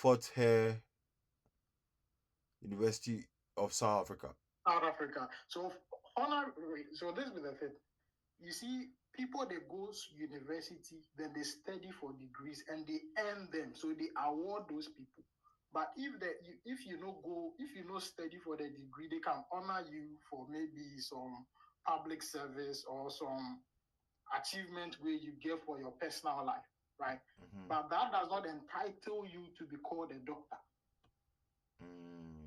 Fort Hare University of South Africa. South Africa. So honorary. So this is the thing. You see, people they go university, then they study for degrees and they earn them. So they award those people. But if you no go, if you no study for the degree, they can honor you for maybe some public service or some achievement where you get for your personal life, right? Mm-hmm. But that does not entitle you to be called a doctor. Mm.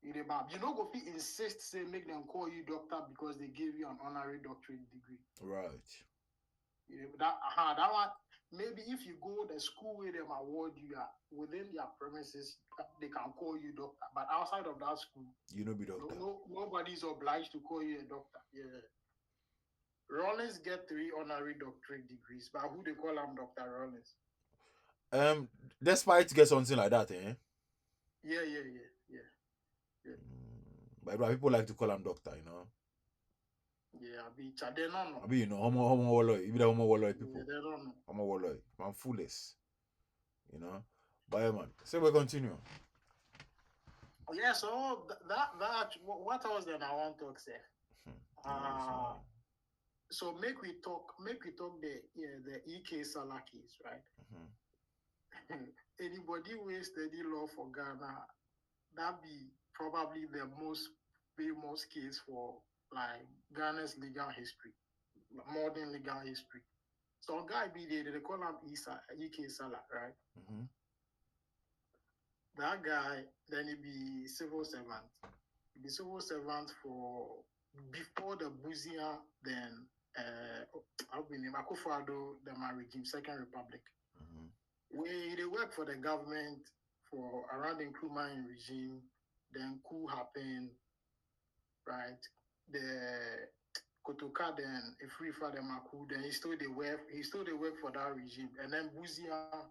You know, go fit insist say make them call you doctor because they gave you an honorary doctorate degree. Right. That one, maybe if you go the school where them award you within their premises, they can call you doctor. But outside of that school, You know, be doctor. nobody's obliged to call you a doctor. Yeah. Rollins get 3 honorary doctorate degrees, but who they call him Dr. Rollins? Despite get something like that, eh? Yeah. But people like to call him doctor, you know. Yeah, I be they don't know. I mean, you know, homo walloy, even the homo walloy people. Yeah, they don't know. Homo walloy, man, foolish, you know. But yeah, man. So we continue. Yeah, so that what else then I want to say? So make we talk the EK Salah case, right? Mm-hmm. Anybody who study law for Ghana, that be probably the most famous case for like Ghana's legal history, modern legal history. So guy be there, they call him EK Salah, right? Mm-hmm. That guy, then he be civil servant. He be civil servant for before the Buzia, then I'll be named Akufo-Addo, the regime, Second Republic. Mm-hmm. We they work for the government for around the Nkrumah regime. Then coup happened, right? The Kotoka then a free for the Maku. Then he still they work for that regime. And then Buzia,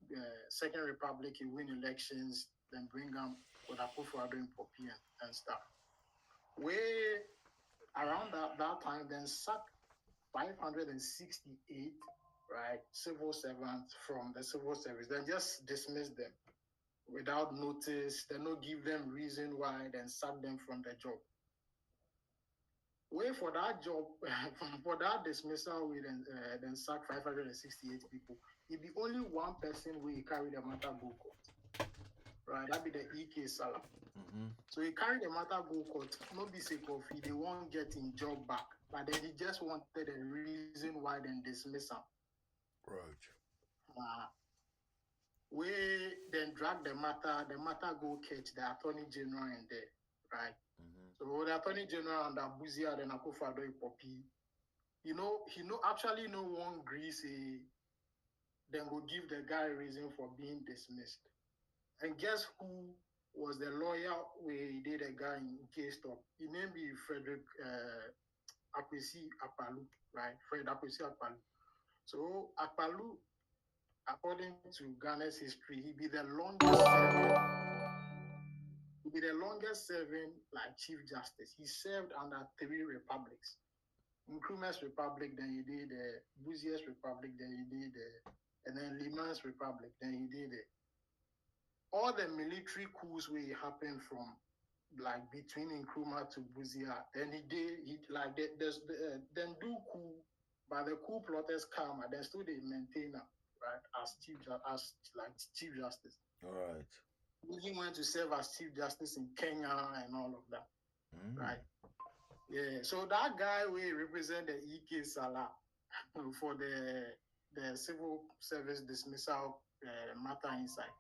the Second Republic, he win elections, then bring them with Akufo-Addo in Popi and stuff. Way around that time, then sack 568, right, civil servants from the civil service, then just dismiss them without notice, then no give them reason why, then sack them from the job. Wait for that job, for that dismissal, we then sack 568 people. It be only one person where carry the matter go court. Right, that be the EK Salah. Mm-hmm. So he carry the matter go court, not be sake of they won't get in job back, but then he just wanted a reason why then dismiss him. Right. We then drag the matter go catch the Attorney General in there, right? Mm-hmm. So the Attorney General and Abuzia then Akufo-Addo Popi, he actually no one agree say then go give the guy reason for being dismissed. And guess who was the lawyer where he did a guy in case stop? His name be Frederick Akwesi Akpalu, right? Fred Akwesi Akpalu. So Akpalu, according to Ghana's history, he be the longest serving like Chief Justice. He served under 3 republics. Nkrumah's Republic, then he did the Buzia's Republic, then he did and then Liman's Republic, then he did it. All the military coups where happened from like between Nkrumah to Buzia, then then do coup, but the coup plotters come and then still they maintain him, right, as chief justice. All right. He went to serve as chief justice in Kenya and all of that, right? Yeah. So that guy will represent the EK Salah for the civil service dismissal matter inside.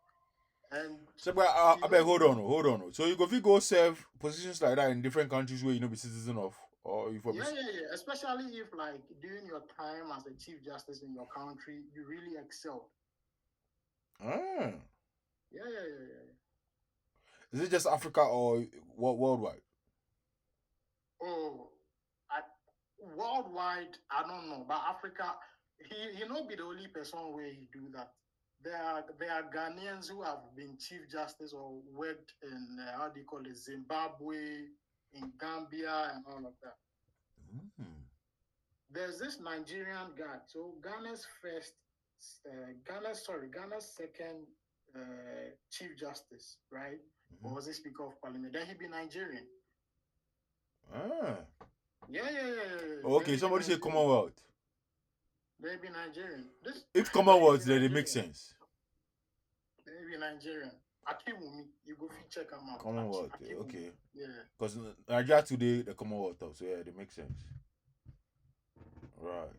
And so, but I beg, hold on. So you go serve positions like that in different countries where you know be citizen of, or you yeah. Especially if like during your time as a chief justice in your country, you really excelled. Ah. Yeah. Is it just Africa or worldwide? Oh, worldwide, I don't know, but Africa, he not be the only person where he do that. There are Ghanaians who have been chief justice or worked in how do you call it, Zimbabwe, in Gambia, and all of that. Mm-hmm. There's this Nigerian guy. So Ghana's second Chief Justice, right? Or Mhm. was he Speaker of Parliament? Then he be Nigerian. Ah. Then Okay, he be somebody say Nigerian. Commonwealth. They be Nigerian. This If then he be Commonwealth, then it makes Nigerian. sense. Then he be Nigerian. Akiwumi, you go fit check him out. Commonwealth, Akiwumi. okay. Yeah. Because Nigeria today, the Commonwealth, so yeah, it makes sense. Right.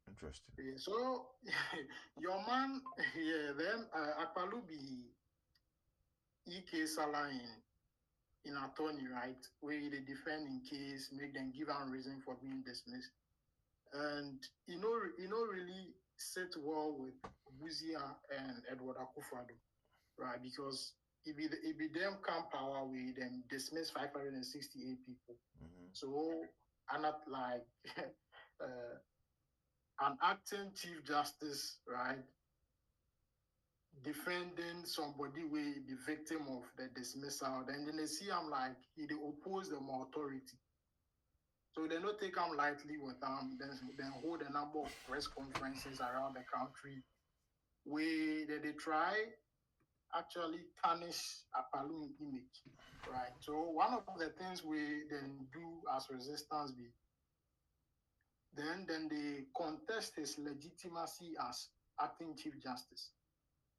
Interesting. Yeah, so your man, yeah, then Akpalu be EK Salah in attorney, right? Where they defend in case, make them give them reason for being dismissed. And really sit well with Buzia and Edward Akufo-Addo, right? Because it be them come power with them dismiss 568 people. Mm-hmm. So I'm not like an acting chief justice, right? Defending somebody will be victim of the dismissal. Then they see I'm like he oppose them authority. So they don't take them lightly with them. Then hold a number of press conferences around the country where they try actually tarnish Akpalu image, right? So one of the things we then do as resistance be then they contest his legitimacy as acting chief justice,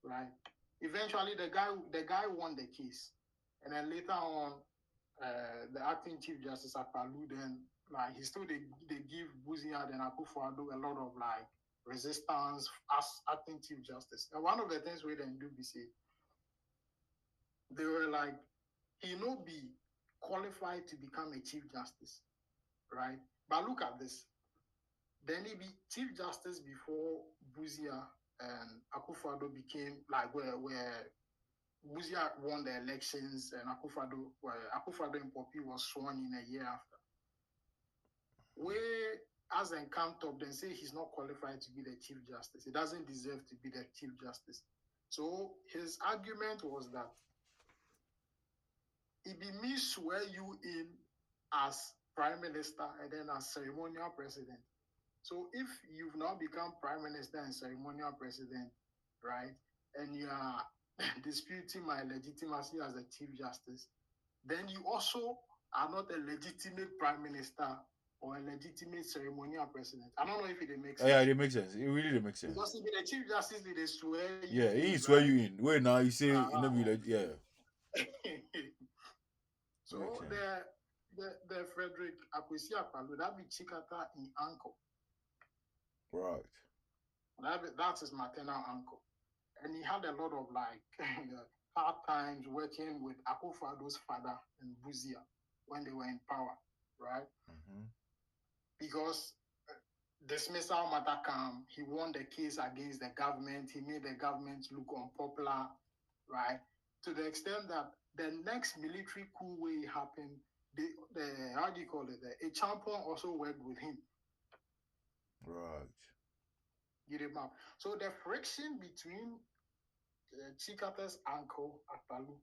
right? Eventually the guy won the case, and then later on the acting chief justice Akpalu then like he still they give Buzia and Akufo-Addo a lot of like resistance as acting chief justice. And one of the things we then do be say they were like he no be qualified to become a chief justice, right? But look at this. Then he be chief justice before Buzia and Akufo-Addo became like where Buzia won the elections and Akufo-Addo and Poppy was sworn in a year after. Where as an count up, then say he's not qualified to be the chief justice. He doesn't deserve to be the chief justice. So his argument was that it be me swear you in as prime minister and then as ceremonial president. So if you've now become prime minister and ceremonial president, right, and you are disputing my legitimacy as the chief justice, then you also are not a legitimate prime minister or a legitimate ceremonial president. I don't know if it makes sense. Yeah, it makes sense. It really makes sense. Because if the chief justice they swear yeah, you he in, swear right? you in. Wait, now you say you know be like yeah. So the Frederick Akwesi Akpalu, that be Chikata in uncle. Right. That's his maternal uncle. And he had a lot of like hard times working with Akufo-Addo's father and Buzia when they were in power, right? Mm-hmm. Because dismissal matter come, he won the case against the government. He made the government look unpopular, right? To the extent that the next military coup will happen, the how do you call it? A champion also worked with him. Right. So the friction between Chikata's uncle Akpalu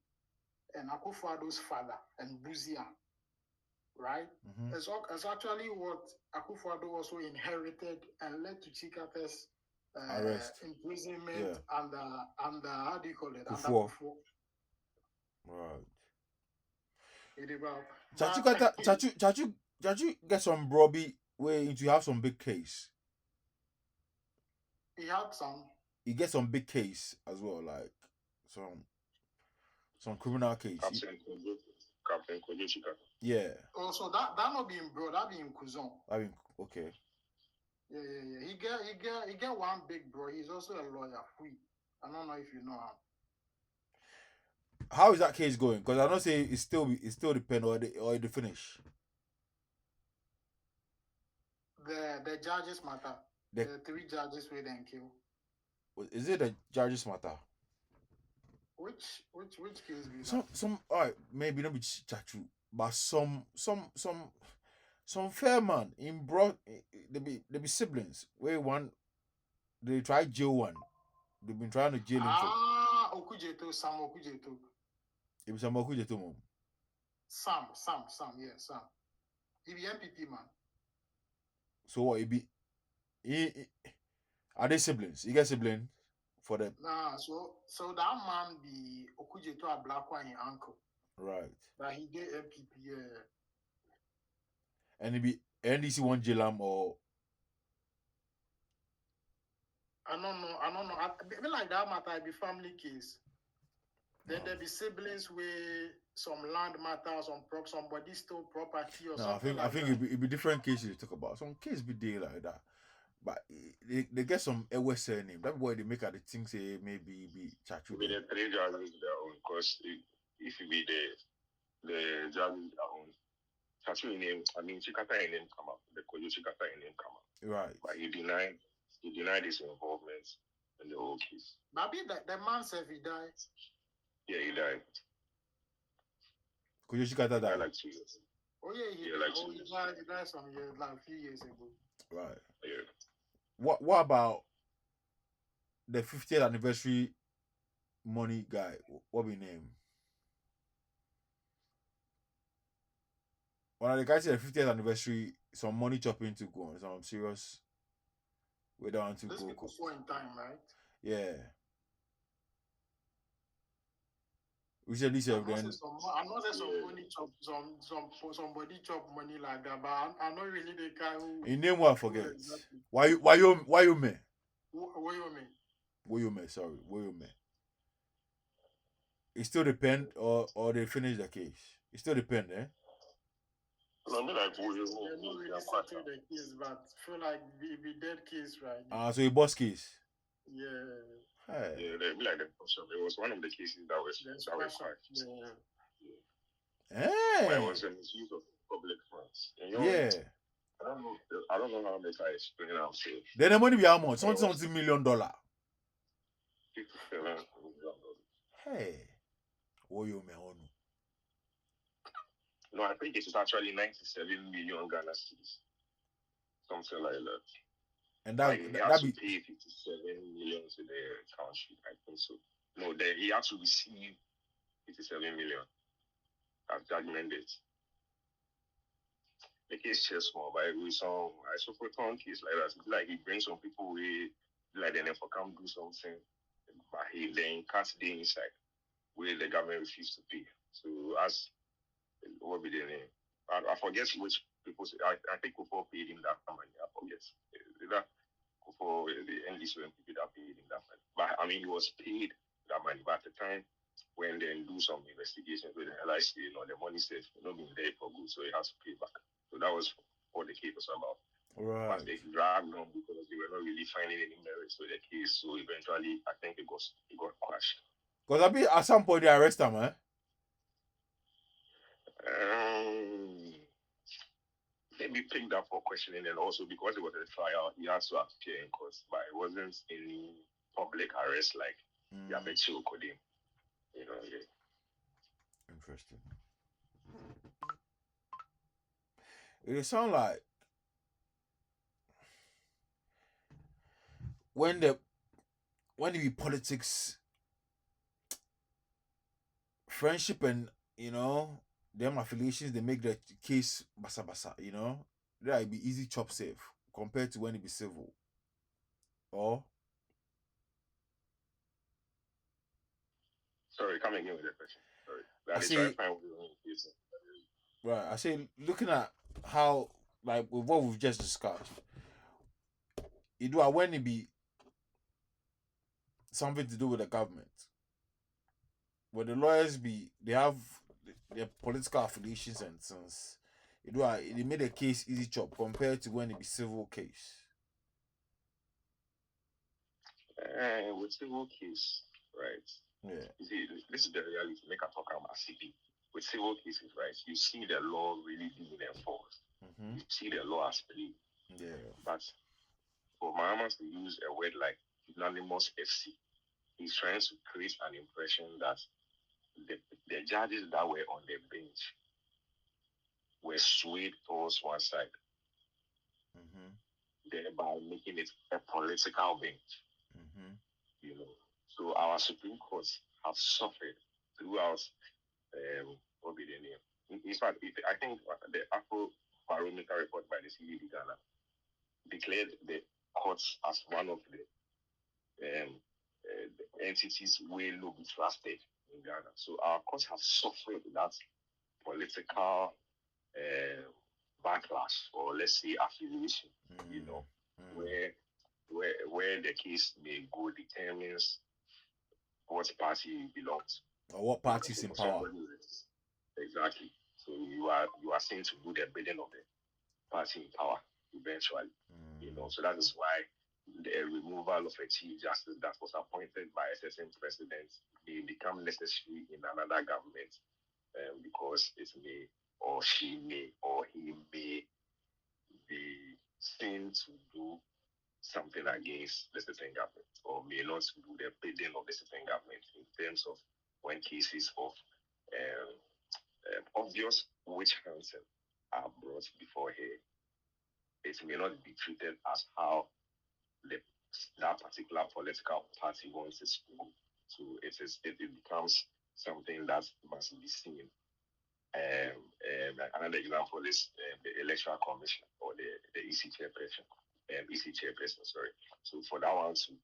and Akufo-Addo's father and Buzia, right? Mm-hmm. It's actually what Akufo-Addo also inherited and led to Chikata's Arrest. imprisonment under how do you call it? Kufuor. Under Kufuor. Right. Chachu get some Robbie where you have some big case. He had some. He gets some big case as well, like some criminal case. Captain Kojo. Yeah. Oh, so that not being bro, that being Kuzon. I mean, okay. Yeah. He get one big bro. He's also a lawyer. I don't know if you know him. How is that case going? Because I don't say it's still depend or the finish. The judges matter. The 3 judges will then kill. Is it the judges matter? Which case be some all right, maybe not be Chachu, but some fair man in broad they be siblings. Where one they try jail one. They've been trying to jail him for Okujeto, Sam Okujeto. it was some Okujeto mom. Sam, yeah, Sam. He be MPP man. So what it be are they siblings? You get siblings? for the Nah, so that man be Okujeto a black one, his uncle, right, but he did MPP. Yeah. and it be NDC one Jilam or I don't know. I be like that matter. It be family case. Then no, there be siblings with some land matter, somebody stole property or no. I something think like that. it be different cases you talk about. Some case be there like that, but they get some Ewe surname. That's why they make at the thing say maybe be Chachu Maybe them. the three judges their own, because if you be the judges their own, Tattoo name, I mean, Chikata name come up, the Koyo Chikata name come up, Right. but he denied his involvement in the whole case. Maybe the man said he died. Yeah, he died. Koyoshikata He died died. like 2 years. Oh yeah, Yeah, like 2 he years. died some years, like a few years ago. Right. Yeah. What about the 50th anniversary money guy? What be name? One of the guys at the 50th anniversary, some money chopping to go on. Some serious. We don't want to This go. people for in time, right? Yeah. We said this I'm not then. say some money chop somebody chop money like that, but I'm not really the guy who. In name what I forget. Exactly. Why you me? What you mean? Why you me? Sorry, why you me? It still depend or they finish the case. It still depend, eh? No, I mean, like, They don't really settle the case, but feel like it be dead case right now. So a boss case. Yeah. Hey. yeah, they be like the question. It was one of the cases that was quite. Yeah. Hey. But it was a misuse of public funds. And, you know, Yeah. I don't know how much I explain how to. Then the money be how much? $something million. $57 million. Hey. What you me on? No, I think it is actually 97 million Ghana cedis. Something like that. And Like he has that to be pay 57 million to the country, I think so. No, then he has to receive 57 million as judgment date. The case just small, but with some I support one case like that. It's like he brings some people where like they never come do something, but he then cuts the inside where the government refused to pay. So as what be the name? I forget which people. I think Kufo paid him that money. I forget that Kufo the NDC people that paid him that money. But I mean, he was paid that money. But at the time when they do some investigations with the LIC, the money said not being there for good, so he has to pay back. So that was what the case was about. right. But they dragged on because they were not really finding any merits to the case. So eventually, I think it got crushed. Because I be at some point they arrest him, eh? Maybe picked up for questioning, and also because it was a trial, he had to appear in court, but it wasn't any public arrest like Yabechi Okodim. You know, yeah. Interesting. It sound like when the be politics, friendship, and them affiliations, they make the case basa basa. That be easy chop safe compared to when it be civil. Or Sorry, come again with the question. Sorry, I say right. I say looking at how like with what we've just discussed, it do when it be something to do with the government. Where the lawyers they have their political affiliations and since it made a case easy chop compared to when it be civil case. With civil case, right? Yeah. You see, this is the reality. Make a talk about CP. With civil cases, right? You see the law really being enforced. Mm-hmm. You see the law as plain. Yeah. But for Mahamas to use a word like unanimous FC, he's trying to create an impression that the judges that were on the bench were swayed towards one side, thereby making it a political bench. So our Supreme Courts have suffered throughout. What be the name? In fact, I think the Afro Barometer report by the CDD Ghana declared the courts as one of entities will not be trusted in Ghana. So our courts have suffered that political backlash, or let's say affiliation, you know, where the case may go determines what party you belong to. Or what party's in power. Exactly. So you are seen to do the bidding of the party in power eventually. You know, so that is why the removal of a chief justice that was appointed by a certain president may become necessary in another government, because it may, or she may, or he may be seen to do something against the certain government, or may not do the bidding of the certain government in terms of when cases of obvious witch hunting are brought before her. It may not be treated as how that particular political party wants it to go. So it becomes something that must be seen. Another example is the Electoral Commission, or the EC chairperson. Sorry. So for that one too,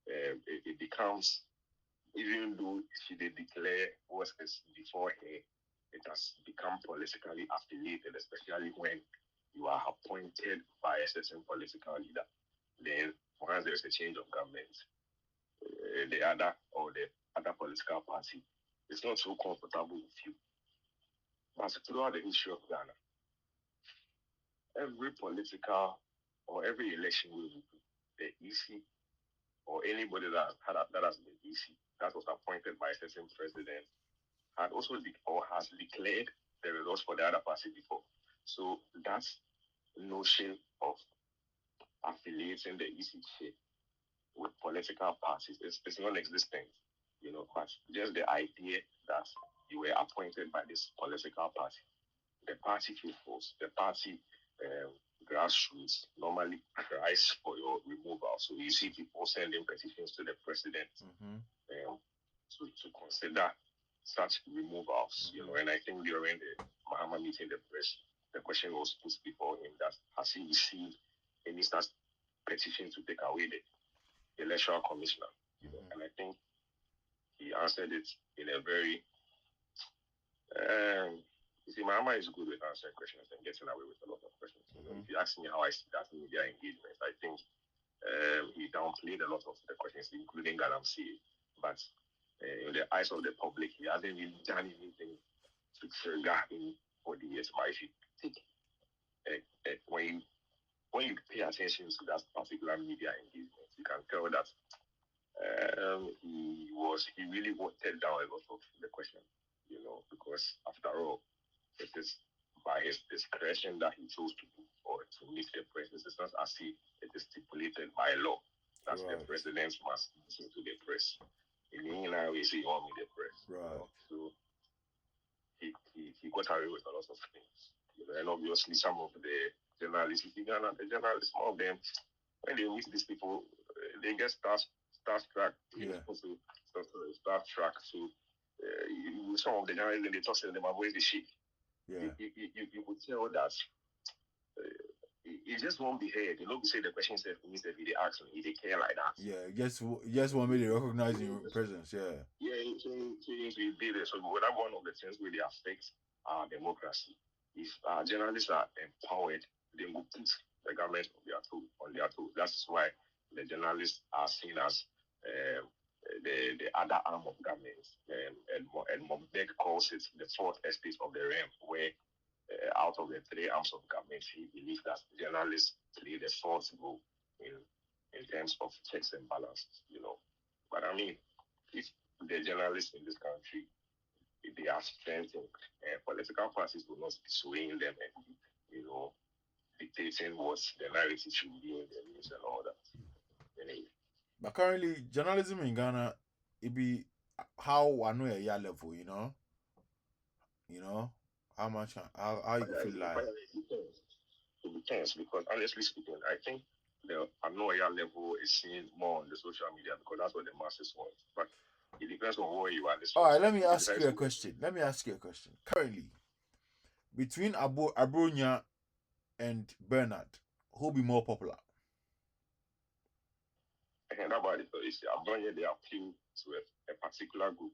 it becomes, even though she did declare what is before her, it has become politically affiliated, especially when you are appointed by a certain political leader. Then once there's a change of government, the other political party is not so comfortable with you. But throughout the history of Ghana, every political or every election will do, the EC or anybody that has been EC that was appointed by a certain president had also has declared the results for the other party before. So that notion of affiliating the EC chair with political parties is non-existent, you know, but just the idea that you were appointed by this political party, the party faithfuls, the party grassroots normally cries for your removal. So you see people sending petitions to the president to consider such removals, you know. And I think during the Mahama meeting, the question was put before him that has he received any such petition to take away the electoral commissioner, you know. And I think he answered it in a very you see, Mahama is good with answering questions and getting away with a lot of questions. You know, if you ask me how I see that media engagement, I think he downplayed a lot of the questions, including Galamsey. But in the eyes of the public, he hasn't really done anything to trigger anybody yet. But if you take when you pay attention to that particular media engagement, you can tell that he really watered down a lot of the question, you know, because after all, it is by his discretion that he chose to do or to meet the press. It's not as if it is stipulated by law that the president must listen to the press. In England, we say you want me the press. Right. You know? So he got away with a lot of things. You know, and obviously some of the journalists, some of them, when they meet these people, they get starstruck. Yeah. Also starstruck. So some of the journalists, when they talk to them, their voice they shake. Yeah. You could tell that it just won't be heard. You know, we say the question said means that they ask and they care like that. Yeah, just want me to recognize your presence. Yeah. Yeah, so you did it. So that one of the things really affects our democracy. If our journalists are empowered, they will put the government on their toes. That's why the journalists are seen as the other arm of government. And Mobek calls it the fourth estate of the realm, where out of the three arms of government, he believes that journalists play the fourth role in terms of checks and balances, you know. But I mean, if the journalists in this country, if they are strengthened, political parties will not be swaying them and, you know, dictating what the narrative should be in the news and all that. Anyway. But currently, journalism in Ghana, it be how I know a year level, you know. How much, how you feel like? It depends, because honestly speaking, I think the annoyance level is seen more on the social media because that's what the masses want. But it depends on where you are. All right, let me ask you a question. Currently, between Abronya and Bernard, who be more popular? And about it, you see, I've done here, they appeal to a particular group.